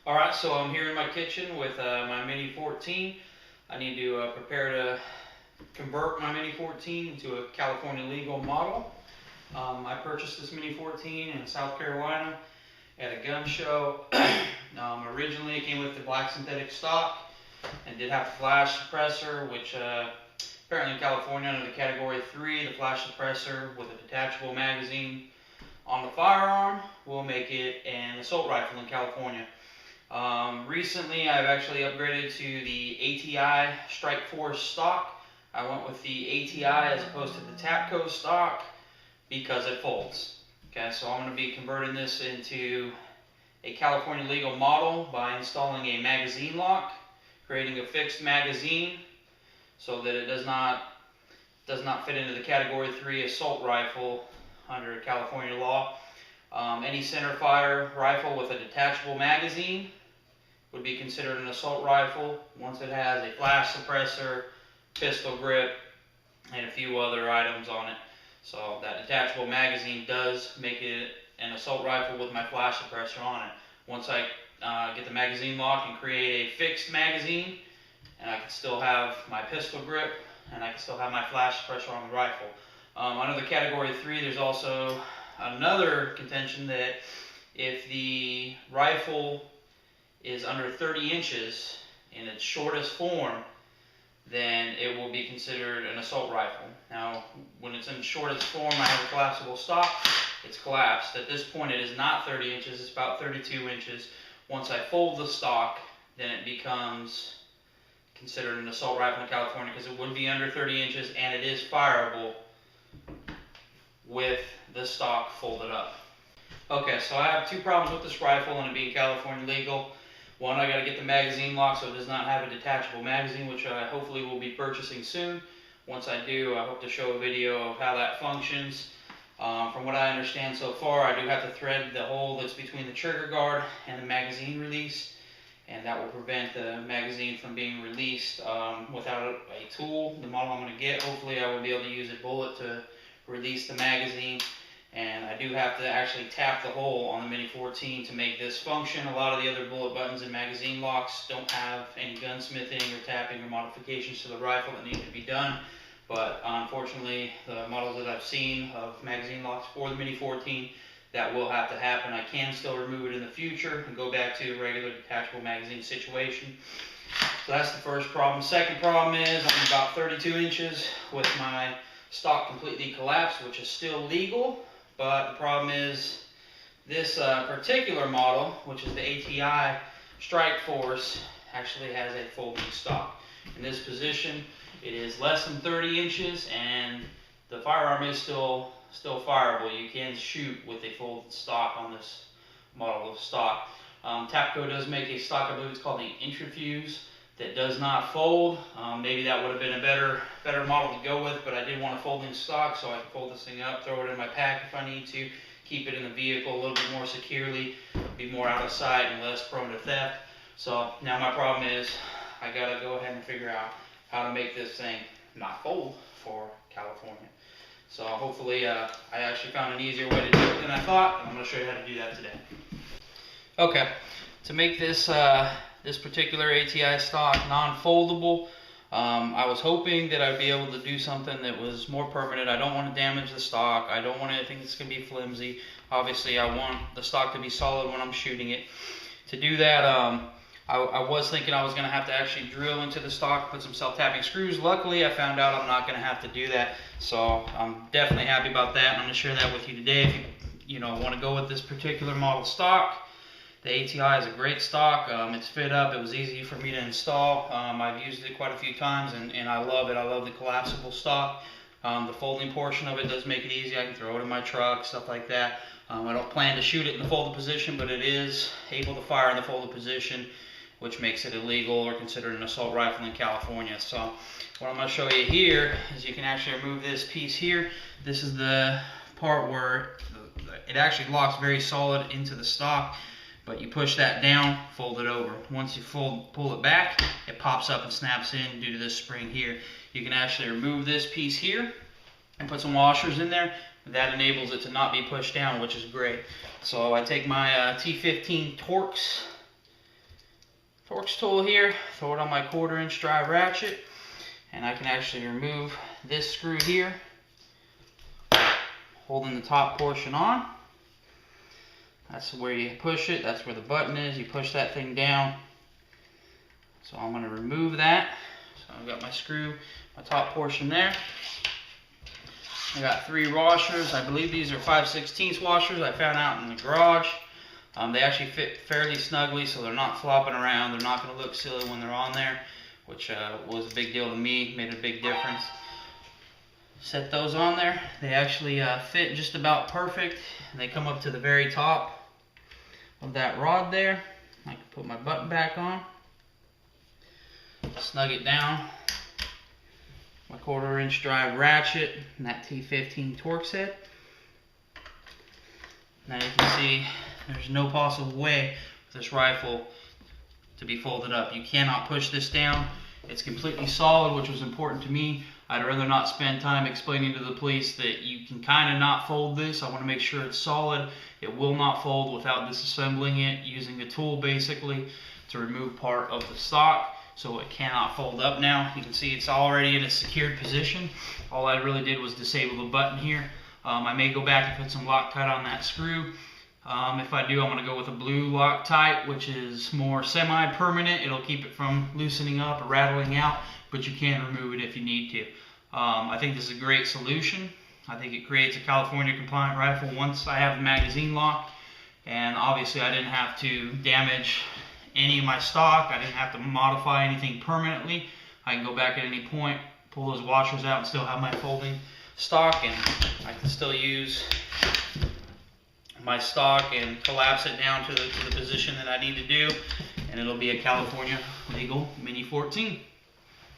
Alright, so I'm here in my kitchen with my Mini-14. I need to prepare to convert my Mini-14 into a California legal model. I purchased this Mini-14 in South Carolina at a gun show. Originally it came with the black synthetic stock and did have the flash suppressor, which apparently in California under the category 3, the flash suppressor with a detachable magazine on the firearm will make it an assault rifle in California. Recently, I've actually upgraded to the ATI Strike Force stock. I went with the ATI as opposed to the Tapco stock because it folds. Okay, so I'm going to be converting this into a California legal model by installing a magazine lock, creating a fixed magazine so that it does not fit into the category 3 assault rifle under California law. Any center fire rifle with a detachable magazine would be considered an assault rifle once it has a flash suppressor, pistol grip, and a few other items on it. So that detachable magazine does make it an assault rifle with my flash suppressor on it. Once I get the magazine lock and create a fixed magazine, and I can still have my pistol grip, and I can still have my flash suppressor on the rifle. Under the category 3, there's also another contention that if the rifle is under 30 inches in its shortest form, then it will be considered an assault rifle. Now, when it's in shortest form, I have a collapsible stock. It's collapsed. At this point, it is not 30 inches. It's about 32 inches. Once I fold the stock, then it becomes considered an assault rifle in California because it would be under 30 inches and it is fireable with the stock folded up. Okay, so I have two problems with this rifle and it being California legal. One, I got to get the magazine lock so it does not have a detachable magazine, which I hopefully will be purchasing soon. Once I do, I hope to show a video of how that functions. From what I understand so far, I do have to thread the hole that's between the trigger guard and the magazine release, and that will prevent the magazine from being released without a tool. The model I'm going to get, hopefully I will be able to use a bullet to release the magazine. And I do have to actually tap the hole on the Mini-14 to make this function. A lot of the other bullet buttons and magazine locks don't have any gunsmithing or tapping or modifications to the rifle that need to be done. But unfortunately, the models that I've seen of magazine locks for the Mini-14, that will have to happen. I can still remove it in the future and go back to a regular detachable magazine situation. So that's the first problem. Second problem is I'm about 32 inches with my stock completely collapsed, which is still legal. But the problem is this particular model, which is the ATI Strike Force, actually has a folding stock. In this position, it is less than 30 inches and the firearm is still fireable. You can shoot with a folded stock on this model of stock. Tapco does make a stock, I believe it's called the Intrafuse, that does not fold. Maybe that would have been a better model to go with, but I did want a folding stock so I can fold this thing up, throw it in my pack if I need to, keep it in the vehicle a little bit more securely, be more out of sight and less prone to theft. So now my problem is I gotta go ahead and figure out how to make this thing not fold for California. So hopefully I actually found an easier way to do it than I thought, and I'm going to show you how to do that today. Okay, to make this this particular ATI stock non-foldable, I was hoping that I'd be able to do something that was more permanent. I don't want to damage the stock. I don't want anything that's going to be flimsy. Obviously, I want the stock to be solid when I'm shooting it. To do that, I was thinking I was going to have to actually drill into the stock, put some self-tapping screws. Luckily, I found out I'm not going to have to do that, so I'm definitely happy about that. I'm going to share that with you today. If you want to go with this particular model stock, the ATI is a great stock. It's fit up. It was easy for me to install. I've used it quite a few times, and I love it. I love the collapsible stock. The folding portion of it does make it easy. I can throw it in my truck, stuff like that. I don't plan to shoot it in the folded position, but it is able to fire in the folded position, which makes it illegal or considered an assault rifle in California. So what I'm going to show you here is you can actually remove this piece here. This is the part where it actually locks very solid into the stock, but you push that down, fold it over. Once you pull it back, it pops up and snaps in due to this spring here. You can actually remove this piece here and put some washers in there. That enables it to not be pushed down, which is great. So I take my T15 Torx Torx tool here, throw it on my 1/4" drive ratchet, and I can actually remove this screw here, holding the top portion on. That's where you push it, that's where the button is, you push that thing down. So I'm going to remove that. So I've got my screw, my top portion there. I got 3 washers. I believe these are 5/16 washers I found out in the garage. They actually fit fairly snugly, so they're not flopping around. They're not going to look silly when they're on there, which was a big deal to me, made a big difference. Set those on there. They actually fit just about perfect. They come up to the very top of that rod there. I can put my button back on, snug it down, my 1/4" drive ratchet, and that T15 Torx head. Now you can see there's no possible way for this rifle to be folded up. You cannot push this down. It's completely solid, which was important to me. I'd rather not spend time explaining to the police that you can kind of not fold this. I want to make sure it's solid. It will not fold without disassembling it, using a tool basically to remove part of the stock. So it cannot fold up now. You can see it's already in a secured position. All I really did was disable the button here. I may go back and put some Loctite on that screw. If I do, I'm going to go with a blue Loctite, which is more semi-permanent. It'll keep it from loosening up or rattling out, but you can remove it if you need to. I think this is a great solution. I think it creates a California compliant rifle once I have the magazine lock, and obviously I didn't have to damage any of my stock. I didn't have to modify anything permanently. I can go back at any point, pull those washers out, and still have my folding stock, and I can still use my stock and collapse it down to the position that I need to do, and it'll be a California legal Mini-14.